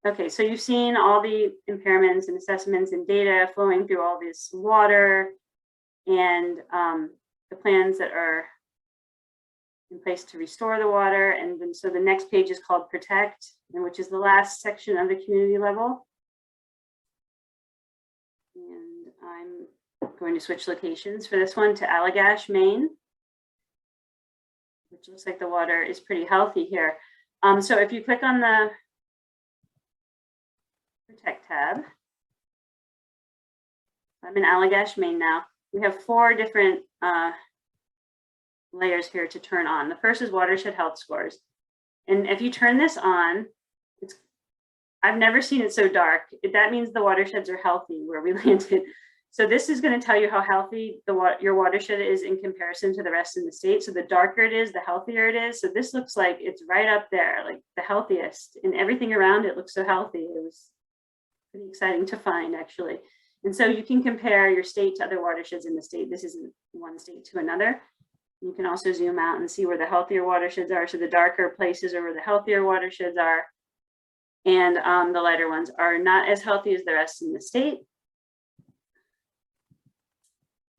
S2: Okay, so you've seen all the impairments and assessments and data flowing through all this water and the plans that are in place to restore the water. And then, so the next page is called Protect, and which is the last section of the community level. And I'm going to switch locations for this one to Allagash, Maine, which looks like the water is pretty healthy here. So if you click on the Protect tab, I'm in Allagash, Maine now. We have 4 different layers here to turn on. The first is watershed health scores. And if you turn this on, I've never seen it so dark. That means the watersheds are healthy where we landed. So this is going to tell you how healthy your watershed is in comparison to the rest of the state. So the darker it is, the healthier it is. So this looks like it's right up there, like the healthiest, and everything around it looks so healthy. It was pretty exciting to find, actually. And so you can compare your state to other watersheds in the state. This isn't one state to another. You can also zoom out and see where the healthier watersheds are. So the darker places are where the healthier watersheds are. And the lighter ones are not as healthy as the rest in the state.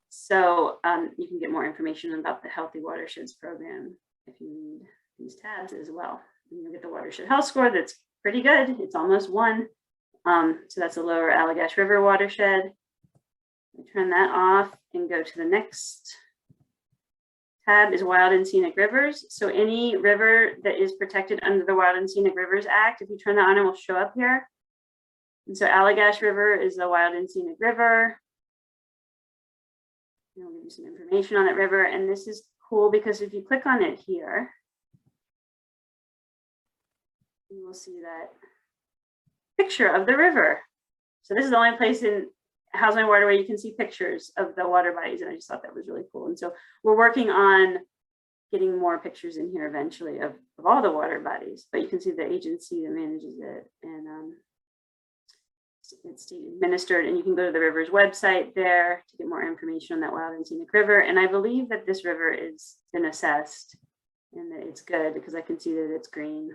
S2: So you can get more information about the Healthy Watersheds program if you need these tabs as well. And you'll get the watershed health score that's pretty good. It's almost 1. So that's a lower Allagash River watershed. I turn that off and go to the next tab is Wild and Scenic Rivers. So any river that is protected under the Wild and Scenic Rivers Act, if you turn that on, it will show up here. And so Allagash River is the Wild and Scenic River. And I'll give you some information on that river. And this is cool because if you click on it here, you will see that picture of the river. So this is the only place in How's My Waterway you can see pictures of the water bodies, and I just thought that was really cool. And so we're working on getting more pictures in here eventually of all the water bodies, but you can see the agency that manages it, and it's state administered, and you can go to the river's website there to get more information on that Wild and Scenic River. And I believe that this river is been assessed and that it's good because I can see that it's green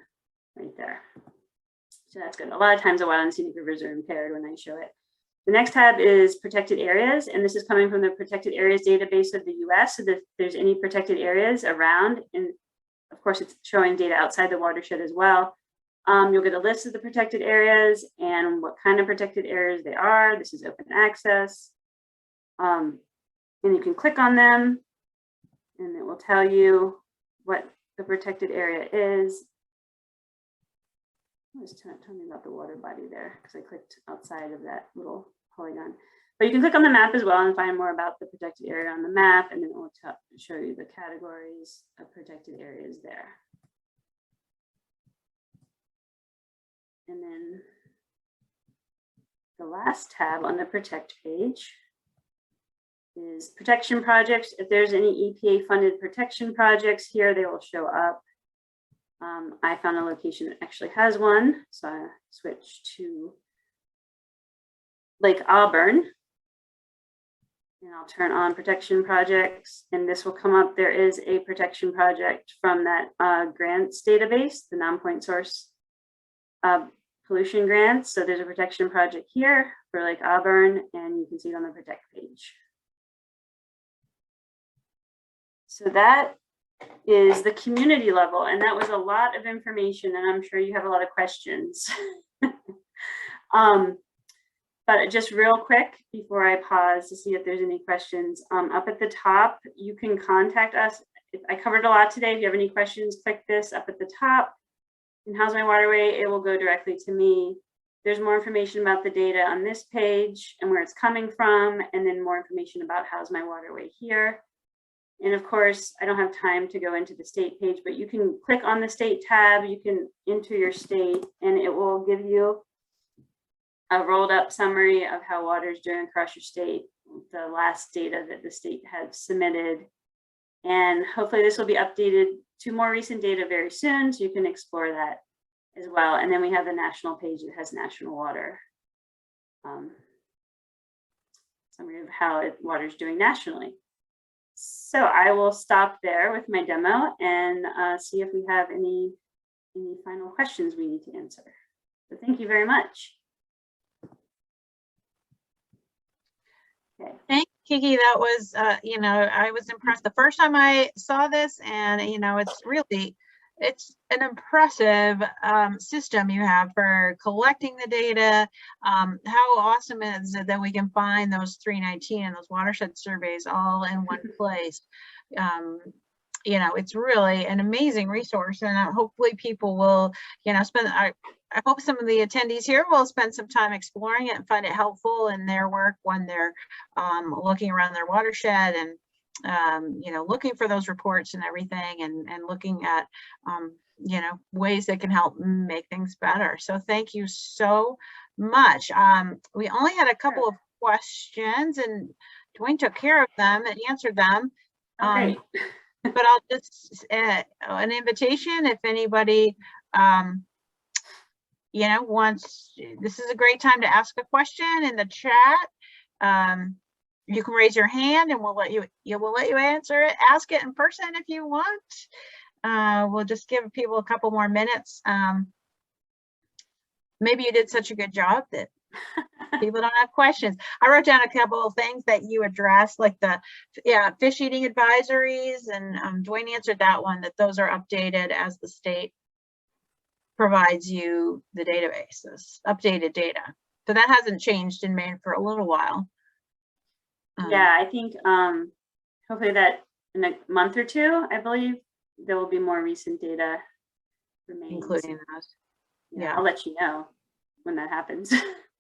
S2: right there. So that's good. A lot of times the Wild and Scenic Rivers are impaired when I show it. The next tab is protected areas, and this is coming from the protected areas database of the US, so that if there's any protected areas around, and of course it's showing data outside the watershed as well. You'll get a list of the protected areas and what kind of protected areas they are. This is open access. And you can click on them and it will tell you what the protected area is. Just tell me about the water body there because I clicked outside of that little polygon. But you can click on the map as well and find more about the protected area on the map, and then it will show you the categories of protected areas there. And then the last tab on the Protect page is protection projects. If there's any EPA funded protection projects here, they will show up. I found a location that actually has one, so I switched to Lake Auburn, and I'll turn on protection projects, and this will come up. There is a protection project from that grants database, the non-point source pollution grants. So there's a protection project here for Lake Auburn, and you can see it on the Protect page. So that is the community level, and that was a lot of information, and I'm sure you have a lot of questions. But just real quick before I pause to see if there's any questions, up at the top you can contact us. I covered a lot today. If you have any questions, click this up at the top. And How's My Waterway, it will go directly to me. there's more information about the data on this page and where it's coming from, and then more information about How's My Waterway here. And of course, I don't have time to go into the state page, but you can click on the state tab, you can enter your state, and it will give you a rolled up summary of how water is doing across your state, the last data that the state has submitted. And hopefully this will be updated to more recent data very soon, so you can explore that as well. And then we have the national page that has national water. Summary of how water is doing nationally. So I will stop there with my demo and see if we have any final questions we need to answer. So thank you very much. Okay.
S1: Thank you, Kiki. That was, you know, I was impressed the first time I saw this, and you know, it's an impressive system you have for collecting the data. How awesome is it that we can find those 319 and those watershed surveys all in one place? You know, it's really an amazing resource, and hopefully people will, you know, I hope some of the attendees here will spend some time exploring it and find it helpful in their work when they're looking around their watershed and you know, looking for those reports and everything, and looking at you know, ways that can help make things better. So thank you so much. We only had a couple of questions, and Dwayne took care of them and answered them.
S2: Okay.
S1: But I'll just an invitation if anybody you know, wants. This is a great time to ask a question in the chat. You can raise your hand and we'll let you answer it. Ask it in person if you want. We'll just give people a couple more minutes. Maybe you did such a good job that people don't have questions. I wrote down a couple of things that you addressed, like the fish eating advisories, and Dwayne answered that one, that those are updated as the state provides you the databases, updated data. So that hasn't changed in Maine for a little while.
S2: Yeah, I think hopefully that in a month or two, I believe there will be more recent data for Maine,
S1: including those.
S2: Yeah, I'll let you know when that happens.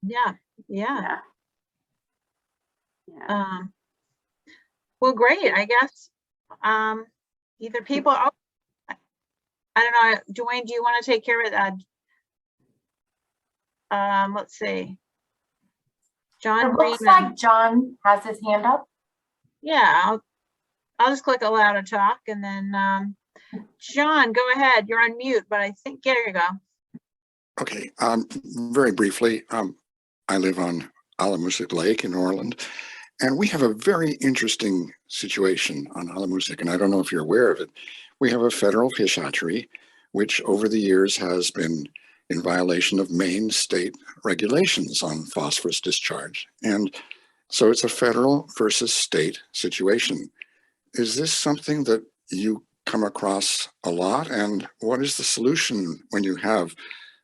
S1: Yeah.
S2: Yeah.
S1: Well, great. I guess either people. I don't know, Dwayne, do you want to take care of that? Let's see. John.
S3: It looks like John has his hand up.
S1: Yeah, I'll just click allow to talk, and then John, go ahead. You're on mute, but I think there you go.
S4: Okay, very briefly, I live on Alamoosic Lake in Orland, and we have a very interesting situation on Alamoosic, and I don't know if you're aware of it. We have a federal fish hatchery, which over the years has been in violation of Maine state regulations on phosphorus discharge. And so it's a federal versus state situation. Is this something that you come across a lot? And what is the solution when you have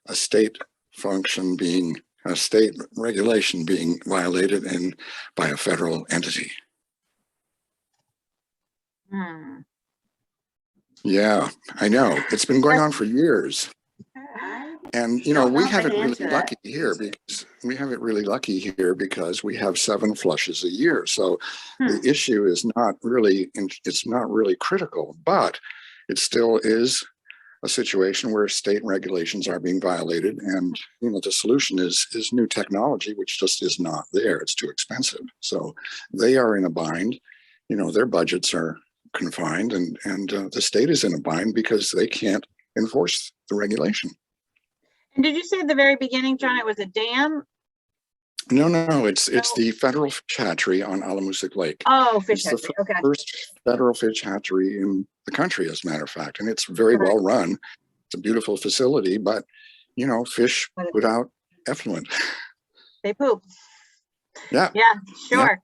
S4: a state function being, a state regulation being violated by a federal entity? Yeah, I know. It's been going on for years. And, you know, we have it really lucky here because we have 7 flushes a year. So the issue is not really, it's not really critical, but it still is a situation where state regulations are being violated. And, you know, the solution is new technology, which just is not there. It's too expensive. So they are in a bind. You know, their budgets are confined, and the state is in a bind because they can't enforce the regulation.
S1: And did you say at the very beginning, John, it was a dam?
S4: No, it's the federal fish hatchery on Alamoosic Lake.
S1: Oh, fish hatchery. Okay.
S4: First federal fish hatchery in the country, as a matter of fact, and it's very well run. It's a beautiful facility, but you know, fish put out effluent. They
S1: poop.
S4: Yeah.
S1: Yeah, sure. Yeah.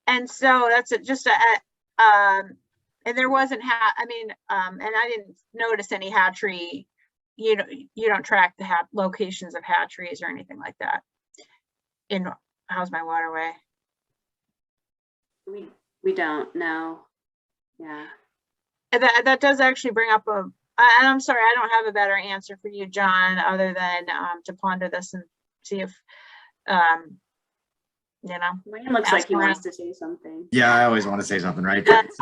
S1: And so that's just and there wasn't and I didn't notice any hatchery. You don't track the locations of hatcheries or anything like that in How's My Waterway?
S2: We don't know. Yeah.
S1: And that does actually bring up and I'm sorry, I don't have a better answer for you, John, other than to ponder this and see if, you know.
S2: Wayne looks
S1: ask
S2: like he
S1: around.
S2: wants to say something.
S5: Yeah, I always want to say something, right?
S1: Go
S5: It's,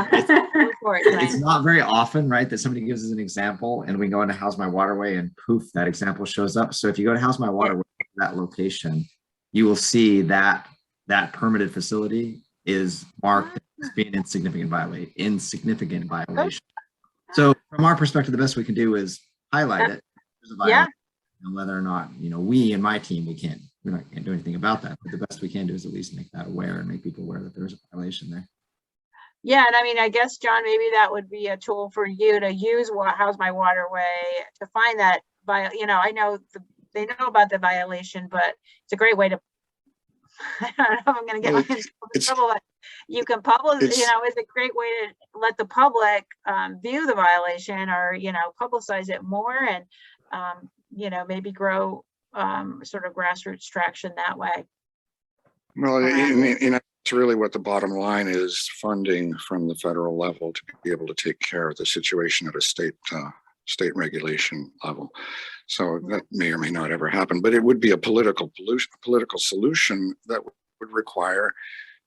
S1: for it,
S5: it's
S1: Dwayne.
S5: not very often, right, that somebody gives us an example and we go into How's My Waterway and poof, that example shows up. So if you go to How's My Waterway, that location, you will see that that permitted facility is marked as being insignificant violation. So from our perspective, the best we can do is highlight it. There's a violation, and whether or not, you know, we and my team, we can't do anything about that. But the best we can do is at least make that aware and make people aware that there's a violation there.
S1: Yeah, and I mean, I guess, John, maybe that would be a tool for you to use How's My Waterway to find that, you know, I know they know about the violation, but it's a great way to, I don't know if I'm going to get myself in trouble, but you can publish, you know, it's a great way to let the public view the violation, or, you know, publicize it more, and, you know, maybe grow sort of grassroots traction that way.
S4: Well, it's really what the bottom line is: funding from the federal level to be able to take care of the situation at a state regulation level. So that may or may not ever happen, but it would be a political solution that would require,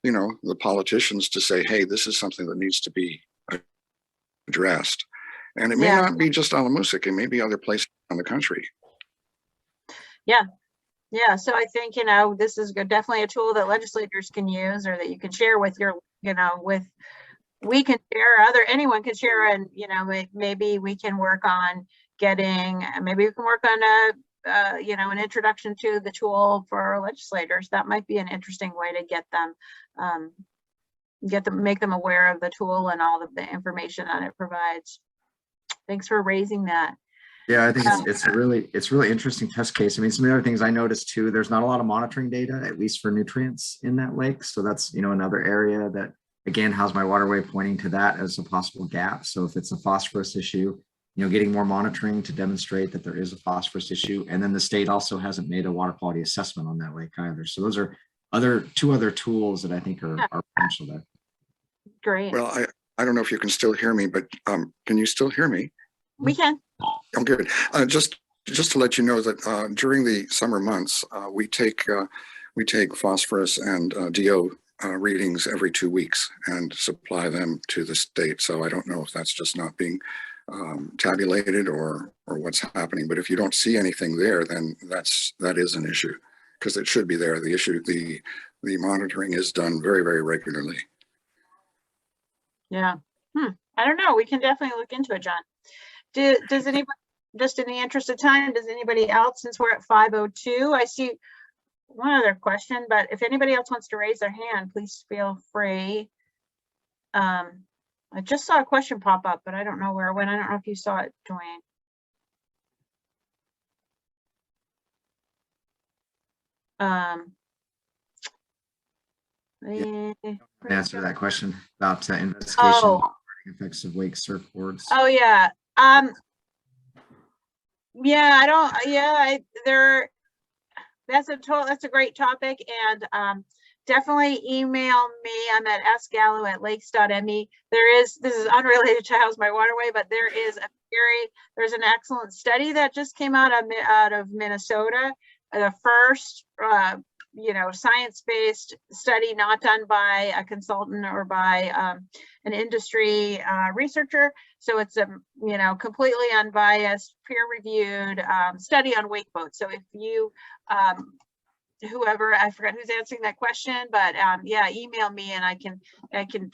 S4: you know, the politicians to say, hey, this is something that needs to be addressed. And it may not be just Alamoosic, it may be other places in the country.
S1: Yeah, so I think, you know, this is definitely a tool that legislators can use, or that you can share with your, you know, we can share, anyone can share, and, you know, maybe we can work on getting, maybe we can work on you know, an introduction to the tool for legislators. That might be an interesting way to get them, make them aware of the tool and all of the information that it provides. Thanks for raising that.
S5: Yeah, I think it's a really interesting test case. I mean, some of the other things I noticed too, there's not a lot of monitoring data, at least for nutrients in that lake. So that's, you know, another area that, again, How's My Waterway pointing to that as a possible gap. So if it's a phosphorus issue, you know, getting more monitoring to demonstrate that there is a phosphorus issue. And then the state also hasn't made a water quality assessment on that lake either. So those are two other tools that I think are potential there.
S1: Great.
S4: Well, I don't know if you can still hear me, but can you still hear me?
S1: We can.
S4: I'm good. Just to let you know that during the summer months, we take phosphorus and DO readings every 2 weeks and supply them to the state. So I don't know if that's just not being tabulated or what's happening. But if you don't see anything there, then that is an issue, because it should be there. The monitoring is done very, very regularly.
S1: Yeah. I don't know. We can definitely look into it, John. Does anybody, just in the interest of time, does anybody else, since we're at 5:02, I see one other question, but if anybody else wants to raise their hand, please feel free. I just saw a question pop up, but I don't know where it went. I don't know if you saw it, Dwayne.
S5: Answer that question about investigation effects of wake surfboards.
S1: Oh yeah. That's a great topic, and definitely email me. I'm at sgallo@lakes.me. This is unrelated to How's My Waterway, but there's an excellent study that just came out of Minnesota, the first you know, science-based study not done by a consultant or by an industry researcher. So it's a, you know, completely unbiased, peer-reviewed study on wake boats. So if you, whoever, I forgot who's answering that question, but yeah, email me and I can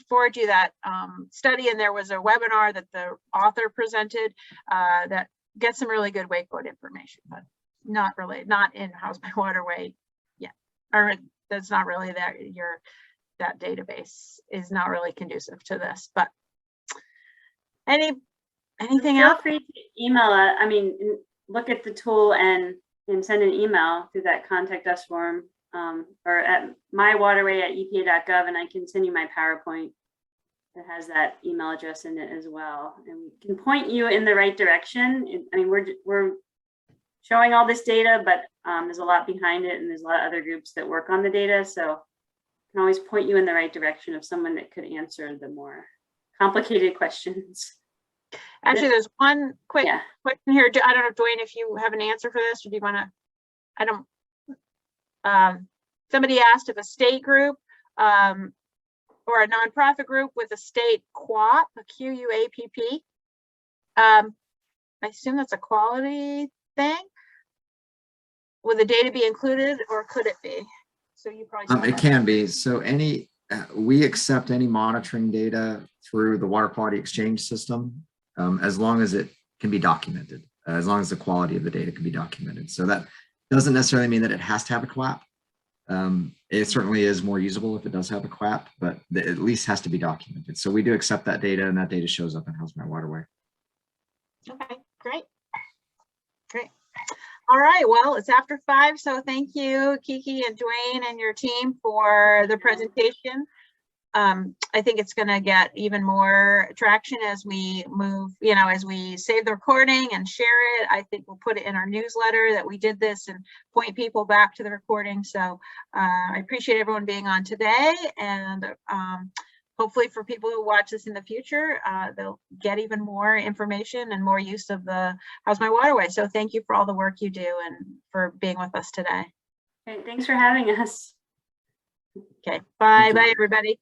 S1: forward you that study. And there was a webinar that the author presented that gets some really good wake boat information, but not in How's My Waterway. Or that's not really that database is not really conducive to this. But anything else?
S2: Feel free to email us. I mean, look at the tool and send an email through that contact us form, or at mywaterway@epa.gov, and I can send you my PowerPoint that has that email address in it as well, and we can point you in the right direction. I mean, we're showing all this data, but there's a lot behind it, and there's a lot of other groups that work on the data. So I can always point you in the right direction of someone that could answer the more complicated questions.
S1: Actually, there's one quick question here. I don't know, Dwayne, if you have an answer for this, or do you want to? Somebody asked if a state group or a nonprofit group with a state QAP, a QUAPP. I assume that's a quality thing. Will the data be included or could it be? So you probably.
S5: It can be. So we accept any monitoring data through the water quality exchange system, as long as it can be documented, as long as the quality of the data can be documented. So that doesn't necessarily mean that it has to have a QAP. It certainly is more usable if it does have a QAP, but it at least has to be documented. So we do accept that data, and that data shows up in How's My Waterway.
S1: Okay, great. Great. All right, well, it's after 5, so thank you, Kiki and Dwayne and your team for the presentation. I think it's going to get even more traction as we move, as we save the recording and share it. I think we'll put it in our newsletter that we did this and point people back to the recording. So I appreciate everyone being on today, and hopefully for people who watch this in the future, they'll get even more information and more use of the How's My Waterway. So thank you for all the work you do and for being with us today.
S2: Okay, thanks for having us.
S1: Okay, bye, everybody.